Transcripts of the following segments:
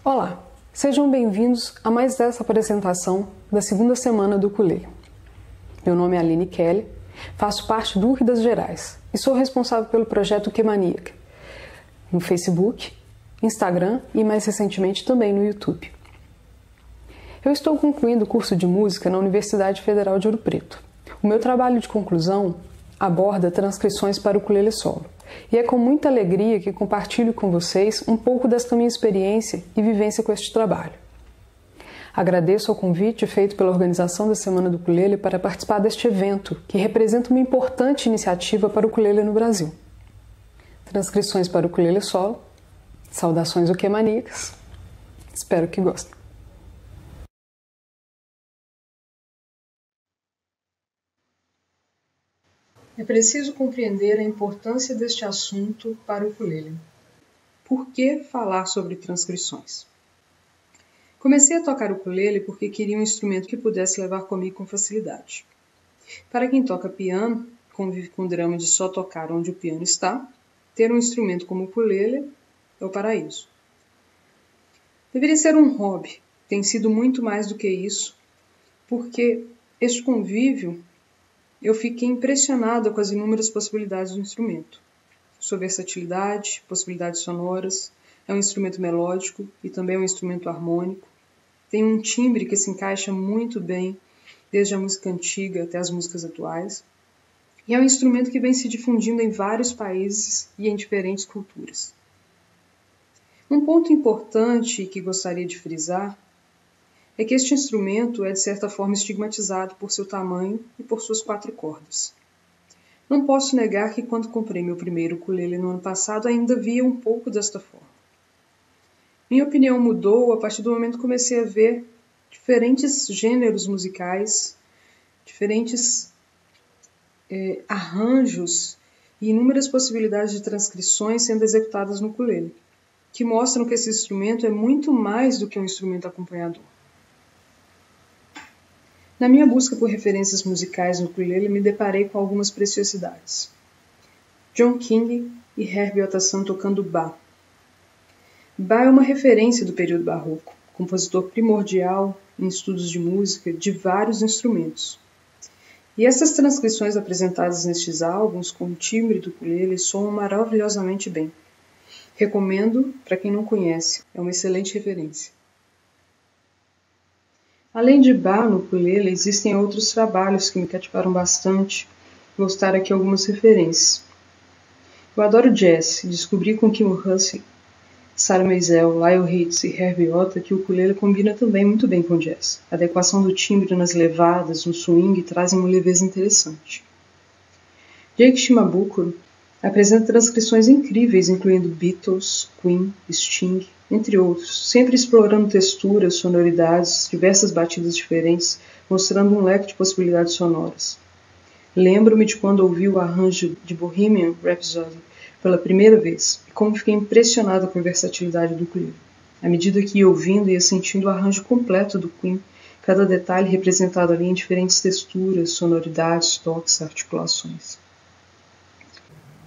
Olá, sejam bem-vindos a mais essa apresentação da segunda semana do ukulele. Meu nome é Aline Kelly, faço parte do Uridas Gerais e sou responsável pelo projeto Ukemanía no Facebook, Instagram e mais recentemente também no YouTube. Eu estou concluindo o curso de música na Universidade Federal de Ouro Preto. O meu trabalho de conclusão aborda transcrições para o ukulele solo. E é com muita alegria que compartilho com vocês um pouco desta minha experiência e vivência com este trabalho. Agradeço ao convite feito pela organização da Semana do Ukulele para participar deste evento, que representa uma importante iniciativa para o ukulele no Brasil. Transcrições para o ukulele solo, saudações ukemaníacas, espero que gostem. É preciso compreender a importância deste assunto para o ukulele. Por que falar sobre transcrições? Comecei a tocar o ukulele porque queria um instrumento que pudesse levar comigo com facilidade. Para quem toca piano, convive com o drama de só tocar onde o piano está, ter um instrumento como o ukulele é o paraíso. Deveria ser um hobby, tem sido muito mais do que isso, porque este convívio eu fiquei impressionada com as inúmeras possibilidades do instrumento. Sua versatilidade, possibilidades sonoras, é um instrumento melódico e também é um instrumento harmônico. Tem um timbre que se encaixa muito bem, desde a música antiga até as músicas atuais. E é um instrumento que vem se difundindo em vários países e em diferentes culturas. Um ponto importante que gostaria de frisar é que este instrumento é de certa forma estigmatizado por seu tamanho e por suas 4 cordas. Não posso negar que quando comprei meu primeiro ukulele no ano passado ainda via um pouco desta forma. Minha opinião mudou a partir do momento que comecei a ver diferentes gêneros musicais, diferentes arranjos e inúmeras possibilidades de transcrições sendo executadas no ukulele, que mostram que esse instrumento é muito mais do que um instrumento acompanhador. Na minha busca por referências musicais no ukulele, me deparei com algumas preciosidades. John King e Herbie Ottação tocando Bach. Bach é uma referência do período barroco, compositor primordial em estudos de música de vários instrumentos. E essas transcrições apresentadas nestes álbuns com o timbre do ukulele soam maravilhosamente bem. Recomendo para quem não conhece, é uma excelente referência. Além de Bach no ukulele, existem outros trabalhos que me cativaram bastante. Vou citar aqui algumas referências. Eu adoro jazz e descobri com Kim Hussey, Sarah Maisel, Lyle Hitz e Herbie Otta que o ukulele combina também muito bem com jazz. A adequação do timbre nas levadas, no swing, trazem uma leveza interessante. Jake Shimabukuro apresenta transcrições incríveis, incluindo Beatles, Queen, Sting, entre outros, sempre explorando texturas, sonoridades, diversas batidas diferentes, mostrando um leque de possibilidades sonoras. Lembro-me de quando ouvi o arranjo de Bohemian Rhapsody pela primeira vez, e como fiquei impressionada com a versatilidade do ukulele. À medida que ia ouvindo, ia sentindo o arranjo completo do Queen, cada detalhe representado ali em diferentes texturas, sonoridades, toques, articulações.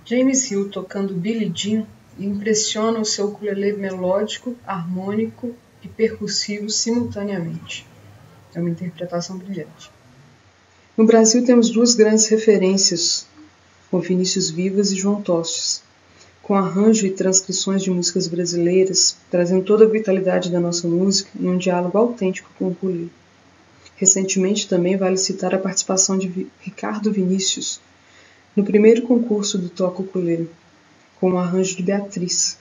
James Hill tocando Billie Jean impressiona o seu ukulele melódico, harmônico e percussivo simultaneamente. É uma interpretação brilhante. No Brasil temos 2 grandes referências, com Vinícius Vivas e João Tostes, com arranjo e transcrições de músicas brasileiras, trazendo toda a vitalidade da nossa música em um diálogo autêntico com o ukulele. Recentemente também vale citar a participação de Ricardo Vinícius no primeiro concurso do Toca Ukulele, com o arranjo de Beatriz.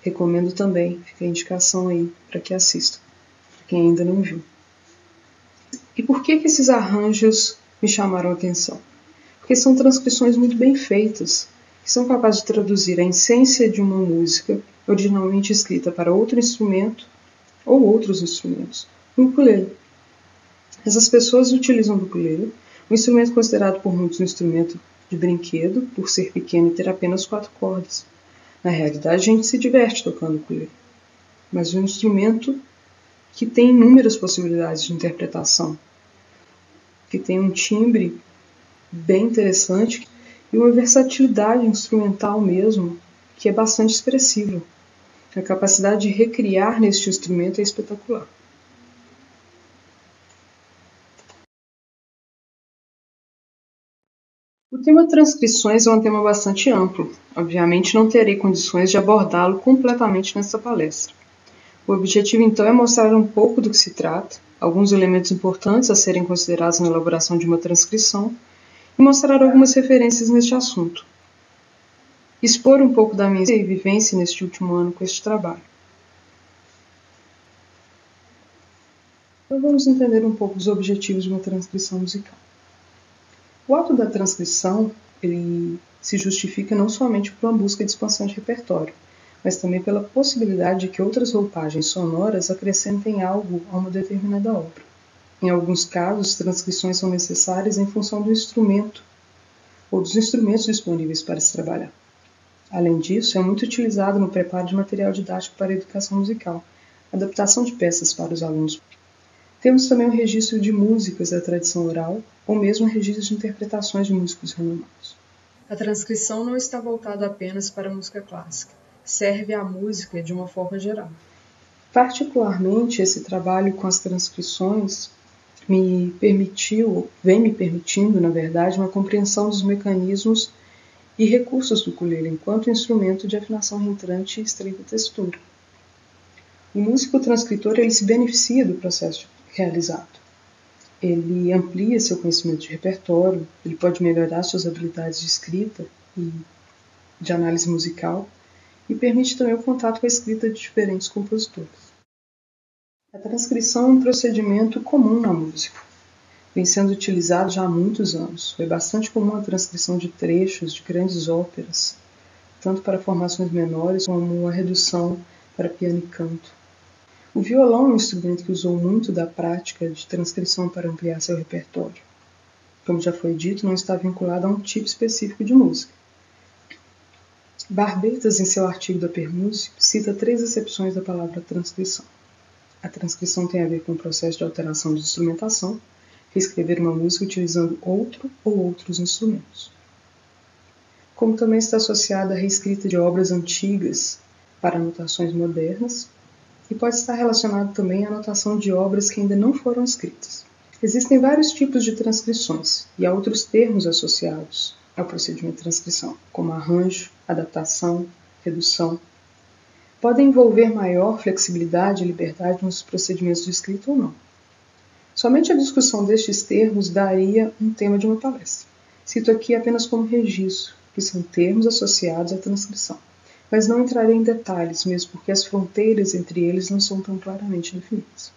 Recomendo também, fica a indicação aí para que assista, para quem ainda não viu. E por que esses arranjos me chamaram a atenção? Porque são transcrições muito bem feitas, que são capazes de traduzir a essência de uma música originalmente escrita para outro instrumento ou outros instrumentos, no ukulele. Essas pessoas utilizam o ukulele, um instrumento considerado por muitos um instrumento de brinquedo, por ser pequeno e ter apenas 4 cordas. Na realidade, a gente se diverte tocando ukulele, mas é um instrumento que tem inúmeras possibilidades de interpretação, que tem um timbre bem interessante e uma versatilidade instrumental mesmo, que é bastante expressiva. A capacidade de recriar neste instrumento é espetacular. O tema transcrições é um tema bastante amplo. Obviamente não terei condições de abordá-lo completamente nesta palestra. O objetivo então é mostrar um pouco do que se trata, alguns elementos importantes a serem considerados na elaboração de uma transcrição e mostrar algumas referências neste assunto. Expor um pouco da minha vivência neste último ano com este trabalho. Então vamos entender um pouco dos objetivos de uma transcrição musical. O ato da transcrição ele se justifica não somente por uma busca de expansão de repertório, mas também pela possibilidade de que outras roupagens sonoras acrescentem algo a uma determinada obra. Em alguns casos, transcrições são necessárias em função do instrumento ou dos instrumentos disponíveis para se trabalhar. Além disso, é muito utilizado no preparo de material didático para a educação musical, adaptação de peças para os alunos. Temos também o registro de músicas da tradição oral, ou mesmo o registro de interpretações de músicos renomados. A transcrição não está voltada apenas para a música clássica, serve à música de uma forma geral. Particularmente, esse trabalho com as transcrições vem me permitindo, na verdade, uma compreensão dos mecanismos e recursos do ukulele enquanto instrumento de afinação reentrante e estreita textura. O músico transcritor ele se beneficia do processo realizado. Ele amplia seu conhecimento de repertório, ele pode melhorar suas habilidades de escrita e de análise musical e permite também o contato com a escrita de diferentes compositores. A transcrição é um procedimento comum na música. Vem sendo utilizado já há muitos anos. Foi bastante comum a transcrição de trechos de grandes óperas, tanto para formações menores como a redução para piano e canto. O violão é um instrumento que usou muito da prática de transcrição para ampliar seu repertório. Como já foi dito, não está vinculado a um tipo específico de música. Barbetas, em seu artigo da Permusic, cita 3 acepções da palavra transcrição. A transcrição tem a ver com o processo de alteração de instrumentação, reescrever uma música utilizando outro ou outros instrumentos. Como também está associada à reescrita de obras antigas para anotações modernas, e pode estar relacionado também à anotação de obras que ainda não foram escritas. Existem vários tipos de transcrições e há outros termos associados ao procedimento de transcrição, como arranjo, adaptação, redução. Podem envolver maior flexibilidade e liberdade nos procedimentos de escrita ou não. Somente a discussão destes termos daria um tema de uma palestra. Cito aqui apenas como registro, que são termos associados à transcrição. Mas não entrarei em detalhes, mesmo porque as fronteiras entre eles não são tão claramente definidas.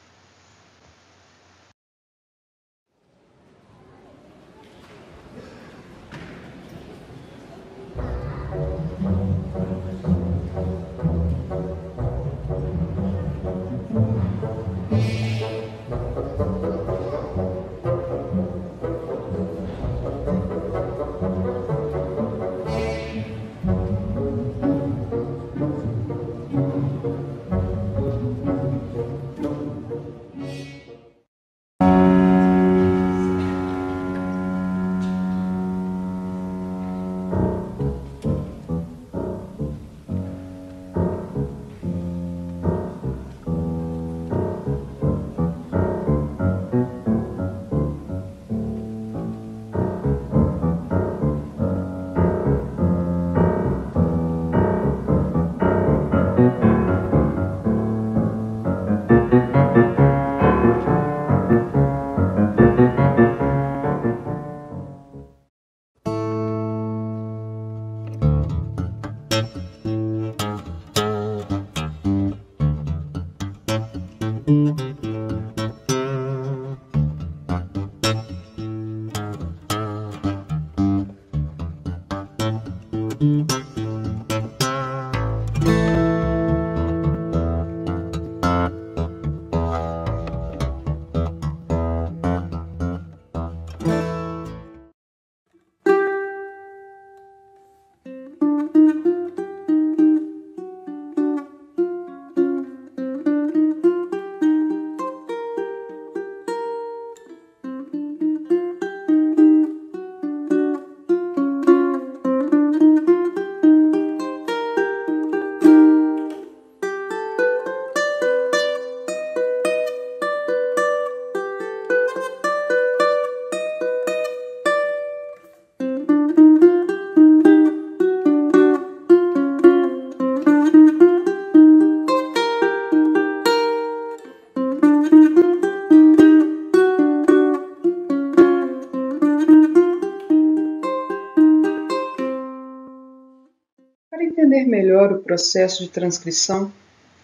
melhor o processo de transcrição,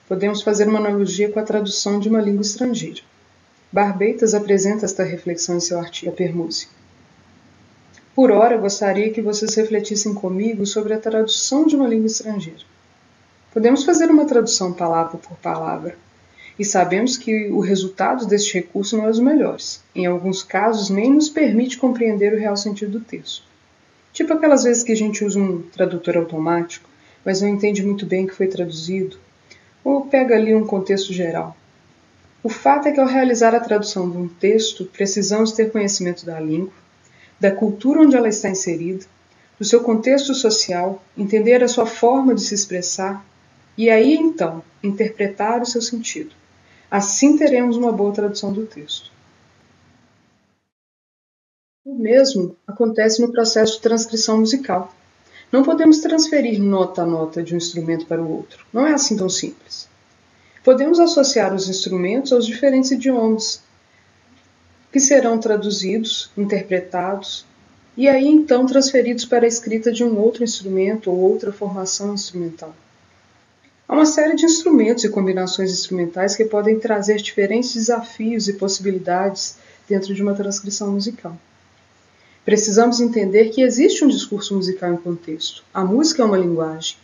podemos fazer uma analogia com a tradução de uma língua estrangeira. Barbeitas apresenta esta reflexão em seu artigo A Permúzia. Por ora, gostaria que vocês refletissem comigo sobre a tradução de uma língua estrangeira. Podemos fazer uma tradução palavra por palavra, e sabemos que o resultado deste recurso não é dos melhores. Em alguns casos, nem nos permite compreender o real sentido do texto. Tipo aquelas vezes que a gente usa um tradutor automático, mas não entende muito bem o que foi traduzido, ou pega ali um contexto geral. O fato é que ao realizar a tradução de um texto, precisamos ter conhecimento da língua, da cultura onde ela está inserida, do seu contexto social, entender a sua forma de se expressar e aí então interpretar o seu sentido. Assim teremos uma boa tradução do texto. O mesmo acontece no processo de transcrição musical. Não podemos transferir nota a nota de um instrumento para o outro. Não é assim tão simples. Podemos associar os instrumentos aos diferentes idiomas, que serão traduzidos, interpretados, e aí então transferidos para a escrita de um outro instrumento ou outra formação instrumental. Há uma série de instrumentos e combinações instrumentais que podem trazer diferentes desafios e possibilidades dentro de uma transcrição musical. Precisamos entender que existe um discurso musical em contexto. A música é uma linguagem.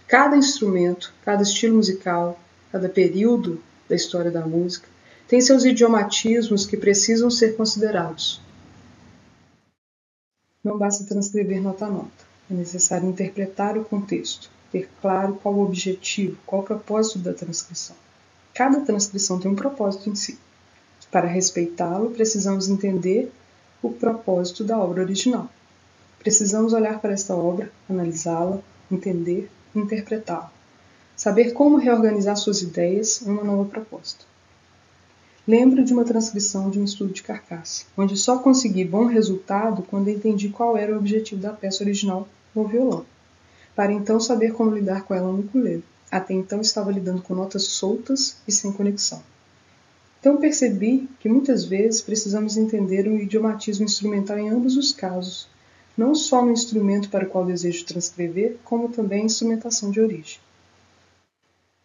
Cada instrumento, cada estilo musical, cada período da história da música tem seus idiomatismos que precisam ser considerados. Não basta transcrever nota a nota. É necessário interpretar o contexto, ter claro qual o objetivo, qual o propósito da transcrição. Cada transcrição tem um propósito em si. Para respeitá-lo, precisamos entender o propósito da obra original. Precisamos olhar para esta obra, analisá-la, entender e interpretá-la. Saber como reorganizar suas ideias em uma nova proposta. Lembro de uma transcrição de um estudo de carcaça, onde só consegui bom resultado quando entendi qual era o objetivo da peça original no violão, para então saber como lidar com ela no ukulele. Até então estava lidando com notas soltas e sem conexão. Então percebi que muitas vezes precisamos entender o idiomatismo instrumental em ambos os casos, não só no instrumento para o qual desejo transcrever, como também a instrumentação de origem.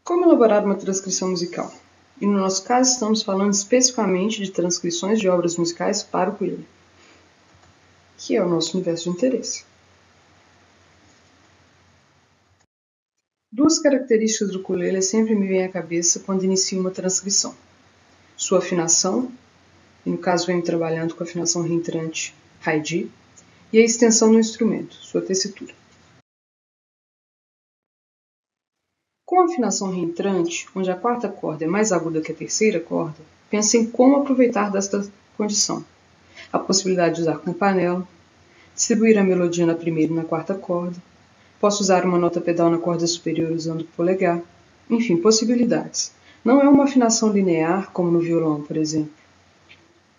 Como elaborar uma transcrição musical? E no nosso caso estamos falando especificamente de transcrições de obras musicais para o ukulele, que é o nosso universo de interesse. Duas características do ukulele sempre me vêm à cabeça quando inicio uma transcrição. Sua afinação, e no caso venho trabalhando com a afinação reentrante high-D, e a extensão do instrumento, sua tessitura. Com a afinação reentrante, onde a quarta corda é mais aguda que a terceira corda, pense em como aproveitar desta condição. A possibilidade de usar como panela, distribuir a melodia na primeira e na quarta corda, posso usar uma nota pedal na corda superior usando o polegar, enfim, possibilidades. Não é uma afinação linear, como no violão, por exemplo.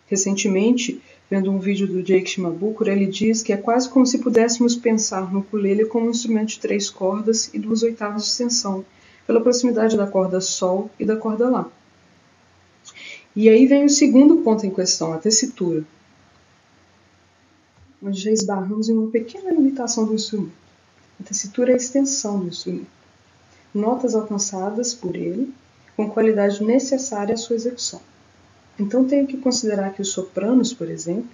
Recentemente, vendo um vídeo do Jake Shimabukuro, ele diz que é quase como se pudéssemos pensar no ukulele como um instrumento de 3 cordas e 2 oitavas de extensão, pela proximidade da corda Sol e da corda Lá. E aí vem o segundo ponto em questão, a tessitura, onde já esbarramos em uma pequena limitação do instrumento. A tessitura é a extensão do instrumento. Notas alcançadas por ele, com qualidade necessária à sua execução. Então tenho que considerar que os sopranos, por exemplo,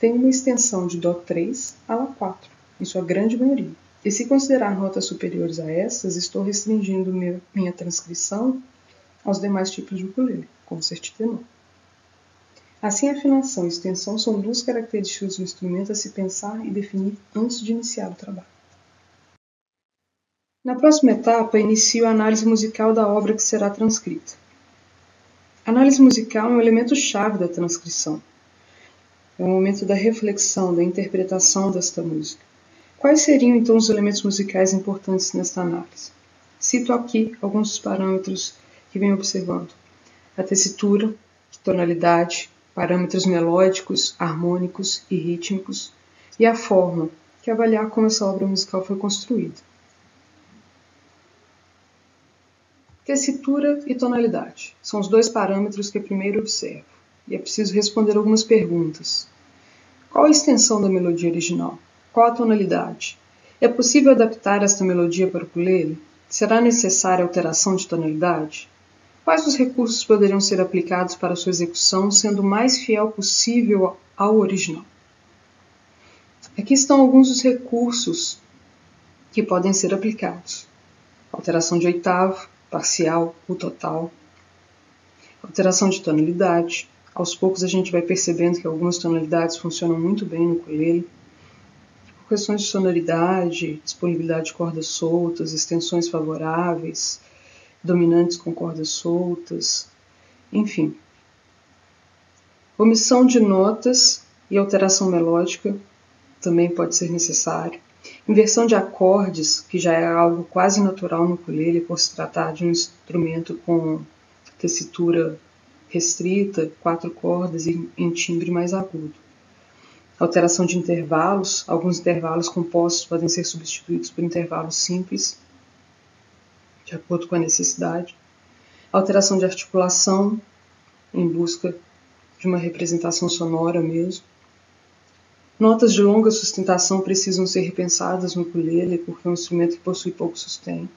têm uma extensão de Dó3 a Lá4, em sua grande maioria. E se considerar notas superiores a estas, estou restringindo minha transcrição aos demais tipos de ukulele, como certitenor. Assim, afinação e extensão são duas características do instrumento a se pensar e definir antes de iniciar o trabalho. Na próxima etapa, inicio a análise musical da obra que será transcrita. A análise musical é um elemento-chave da transcrição. É o momento da reflexão, da interpretação desta música. Quais seriam, então, os elementos musicais importantes nesta análise? Cito aqui alguns dos parâmetros que venho observando. A tessitura, tonalidade, parâmetros melódicos, harmônicos e rítmicos, e a forma, que é avaliar como essa obra musical foi construída. Tessitura e tonalidade são os dois parâmetros que eu primeiro observo, e é preciso responder algumas perguntas. Qual a extensão da melodia original? Qual a tonalidade? É possível adaptar esta melodia para o ukulele? Será necessária alteração de tonalidade? Quais os recursos poderiam ser aplicados para sua execução, sendo o mais fiel possível ao original? Aqui estão alguns dos recursos que podem ser aplicados. Alteração de oitavo, parcial ou total. Alteração de tonalidade. Aos poucos a gente vai percebendo que algumas tonalidades funcionam muito bem no ukulele. Questões de sonoridade, disponibilidade de cordas soltas, extensões favoráveis, dominantes com cordas soltas, enfim. Omissão de notas e alteração melódica também pode ser necessário. Inversão de acordes, que já é algo quase natural no ukulele, por se tratar de um instrumento com tessitura restrita, 4 cordas e em timbre mais agudo. Alteração de intervalos, alguns intervalos compostos podem ser substituídos por intervalos simples, de acordo com a necessidade. Alteração de articulação, em busca de uma representação sonora mesmo. Notas de longa sustentação precisam ser repensadas no ukulele, porque é um instrumento que possui pouco sustain.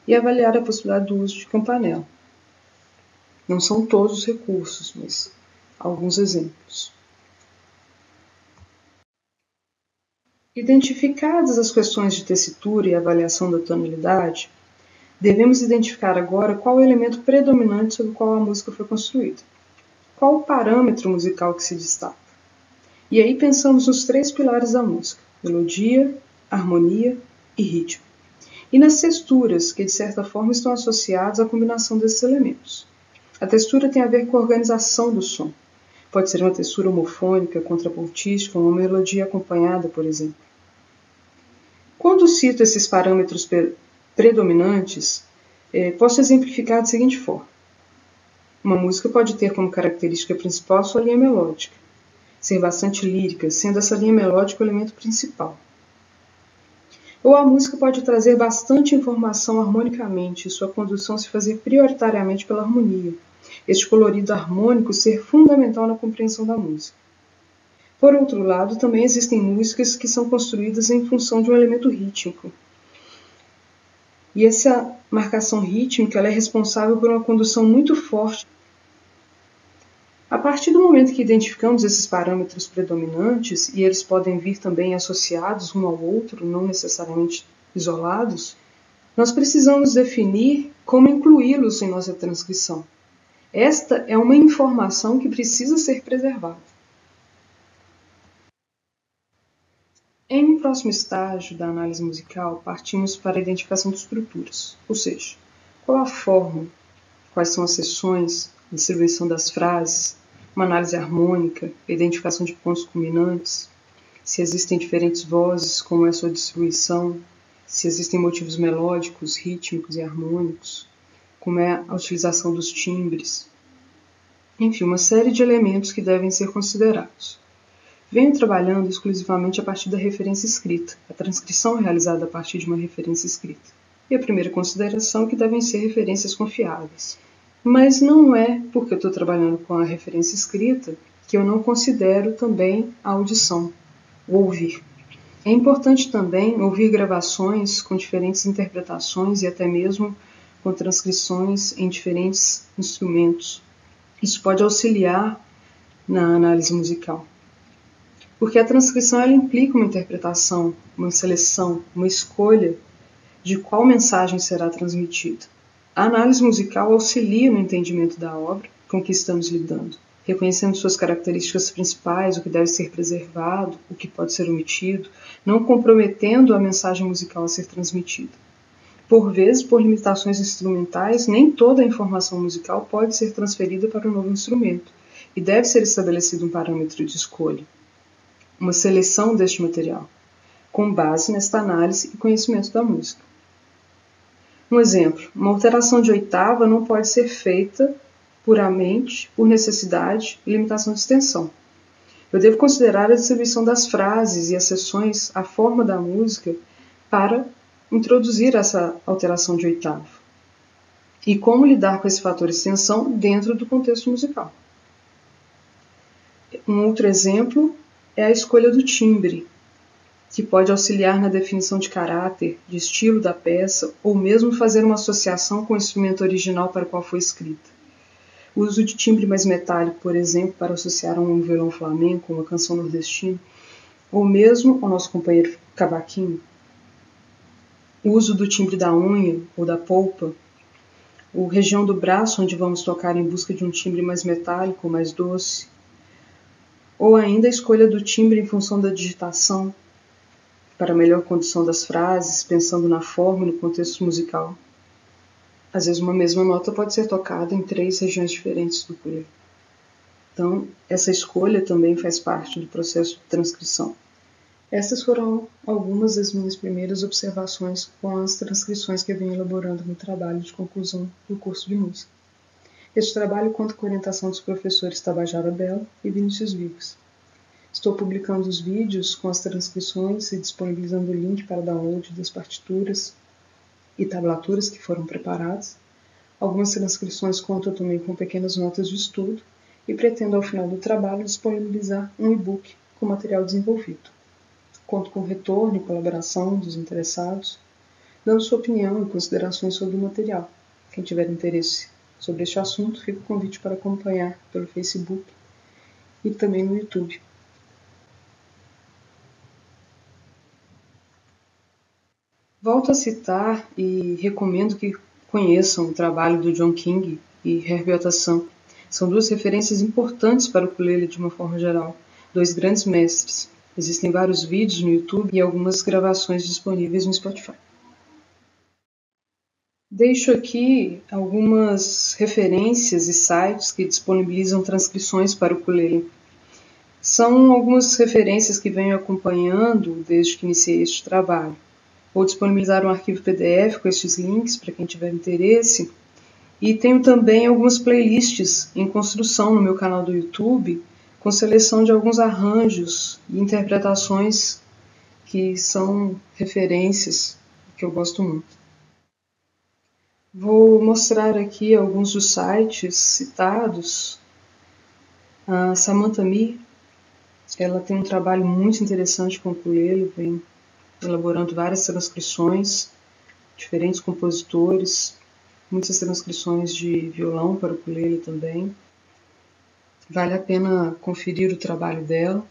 E avaliar a possibilidade do uso de campanela. Não são todos os recursos, mas alguns exemplos. Identificadas as questões de tessitura e avaliação da tonalidade, devemos identificar agora qual é o elemento predominante sobre o qual a música foi construída. Qual o parâmetro musical que se destaca? E aí pensamos nos 3 pilares da música: melodia, harmonia e ritmo. E nas texturas, que de certa forma estão associadas à combinação desses elementos. A textura tem a ver com a organização do som. Pode ser uma textura homofônica, contrapontística, uma melodia acompanhada, por exemplo. Quando cito esses parâmetros predominantes, posso exemplificar da seguinte forma. Uma música pode ter como característica principal sua linha melódica, ser bastante lírica, sendo essa linha melódica o elemento principal. Ou a música pode trazer bastante informação harmonicamente e sua condução se fazer prioritariamente pela harmonia, este colorido harmônico ser fundamental na compreensão da música. Por outro lado, também existem músicas que são construídas em função de um elemento rítmico. E essa marcação rítmica ela é responsável por uma condução muito forte. A partir do momento que identificamos esses parâmetros predominantes, e eles podem vir também associados um ao outro, não necessariamente isolados, nós precisamos definir como incluí-los em nossa transcrição. Esta é uma informação que precisa ser preservada. Em um próximo estágio da análise musical, partimos para a identificação de estruturas, ou seja, qual a forma, quais são as seções, a distribuição das frases, uma análise harmônica, a identificação de pontos culminantes, se existem diferentes vozes, como é a sua distribuição, se existem motivos melódicos, rítmicos e harmônicos, como é a utilização dos timbres, enfim, uma série de elementos que devem ser considerados. Venho trabalhando exclusivamente a partir da referência escrita, a transcrição é realizada a partir de uma referência escrita. E a primeira consideração é que devem ser referências confiáveis. Mas não é porque eu estou trabalhando com a referência escrita que eu não considero também a audição, o ouvir. É importante também ouvir gravações com diferentes interpretações e até mesmo com transcrições em diferentes instrumentos. Isso pode auxiliar na análise musical. Porque a transcrição ela implica uma interpretação, uma seleção, uma escolha de qual mensagem será transmitida. A análise musical auxilia no entendimento da obra com que estamos lidando, reconhecendo suas características principais, o que deve ser preservado, o que pode ser omitido, não comprometendo a mensagem musical a ser transmitida. Por vezes, por limitações instrumentais, nem toda a informação musical pode ser transferida para um novo instrumento, e deve ser estabelecido um parâmetro de escolha, uma seleção deste material, com base nesta análise e conhecimento da música. Um exemplo, uma alteração de oitava não pode ser feita puramente por necessidade e limitação de extensão. Eu devo considerar a distribuição das frases e as seções, a forma da música, para introduzir essa alteração de oitava. E como lidar com esse fator extensão dentro do contexto musical. Um outro exemplo é a escolha do timbre. que pode auxiliar na definição de caráter, de estilo da peça, ou mesmo fazer uma associação com o instrumento original para o qual foi escrita. O uso de timbre mais metálico, por exemplo, para associar a um violão flamenco, uma canção nordestina, ou mesmo ao nosso companheiro cavaquinho. O uso do timbre da unha ou da polpa, ou região do braço onde vamos tocar em busca de um timbre mais metálico ou mais doce, ou ainda a escolha do timbre em função da digitação, para melhor condução das frases, pensando na forma e no contexto musical. Às vezes uma mesma nota pode ser tocada em 3 regiões diferentes do ukulele. Então, essa escolha também faz parte do processo de transcrição. Essas foram algumas das minhas primeiras observações com as transcrições que eu venho elaborando no trabalho de conclusão do curso de música. Este trabalho conta com a orientação dos professores Tabajara Belo e Vinícius Vivas. Estou publicando os vídeos com as transcrições e disponibilizando o link para download das partituras e tablaturas que foram preparadas. Algumas transcrições contam também com pequenas notas de estudo e pretendo, ao final do trabalho, disponibilizar um e-book com material desenvolvido. Conto com o retorno e colaboração dos interessados, dando sua opinião e considerações sobre o material. Quem tiver interesse sobre este assunto, fica o convite para acompanhar pelo Facebook e também no YouTube. Volto a citar e recomendo que conheçam o trabalho do John King e Herbie Ottação. São 2 referências importantes para o ukulele de uma forma geral, 2 grandes mestres. Existem vários vídeos no YouTube e algumas gravações disponíveis no Spotify. Deixo aqui algumas referências e sites que disponibilizam transcrições para o ukulele. São algumas referências que venho acompanhando desde que iniciei este trabalho. Vou disponibilizar um arquivo PDF com estes links para quem tiver interesse. E tenho também algumas playlists em construção no meu canal do YouTube, com seleção de alguns arranjos e interpretações que são referências que eu gosto muito. Vou mostrar aqui alguns dos sites citados. A Samantha Mee, ela tem um trabalho muito interessante com o ukulele, vem elaborando várias transcrições, diferentes compositores, muitas transcrições de violão para o ukulele também. Vale a pena conferir o trabalho dela.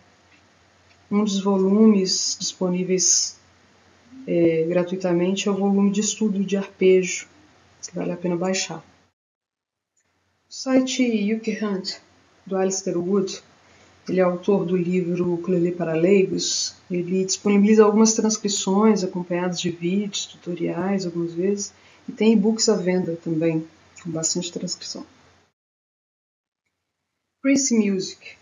Um dos volumes disponíveis gratuitamente é o volume de estudo de arpejo, que vale a pena baixar. O site Uke Hunt, do Alistair Wood, ele é autor do livro Ukulele para Leigos. Ele disponibiliza algumas transcrições acompanhadas de vídeos, tutoriais algumas vezes, e tem e-books à venda também, com bastante transcrição. Prissy Music.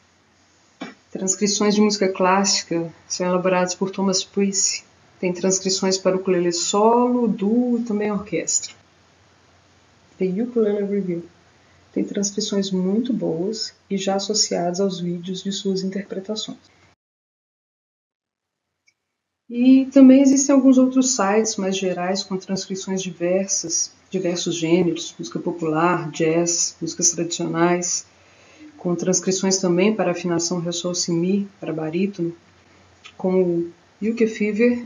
Transcrições de música clássica são elaboradas por Thomas Prissy. Tem transcrições para ukulele solo, duo e também orquestra. The Ukulele Review. Tem transcrições muito boas e já associadas aos vídeos de suas interpretações. E também existem alguns outros sites mais gerais com transcrições diversos gêneros, música popular, jazz, músicas tradicionais, com transcrições também para afinação Ré, Sol, Si, Mi, para barítono, como Uke Fever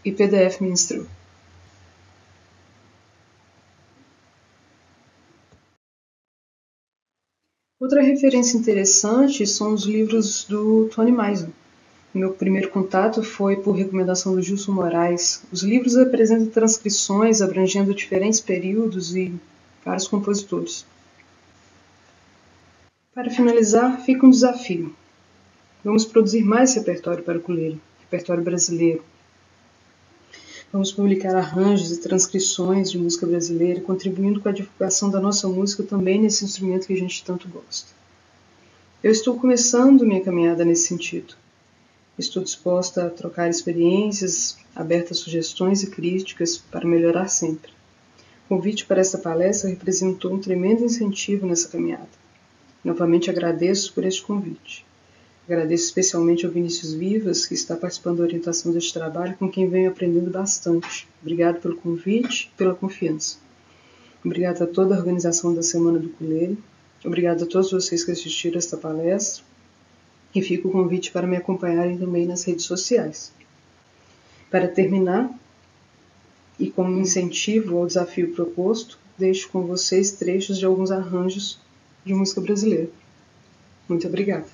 e PDF Minstrel. Outra referência interessante são os livros do Tony Mason. Meu primeiro contato foi por recomendação do Gilson Moraes. Os livros apresentam transcrições abrangendo diferentes períodos e vários compositores. Para finalizar, fica um desafio. Vamos produzir mais repertório para o ukulele, repertório brasileiro. Vamos publicar arranjos e transcrições de música brasileira, contribuindo com a divulgação da nossa música também nesse instrumento que a gente tanto gosta. Eu estou começando minha caminhada nesse sentido. Estou disposta a trocar experiências, aberta a sugestões e críticas para melhorar sempre. O convite para esta palestra representou um tremendo incentivo nessa caminhada. Novamente agradeço por este convite. Agradeço especialmente ao Vinícius Vivas, que está participando da orientação deste trabalho, com quem venho aprendendo bastante. Obrigado pelo convite e pela confiança. Obrigado a toda a organização da Semana do Ukulele. Obrigado a todos vocês que assistiram esta palestra. E fica o convite para me acompanharem também nas redes sociais. Para terminar, e como incentivo ao desafio proposto, deixo com vocês trechos de alguns arranjos de música brasileira. Muito obrigada.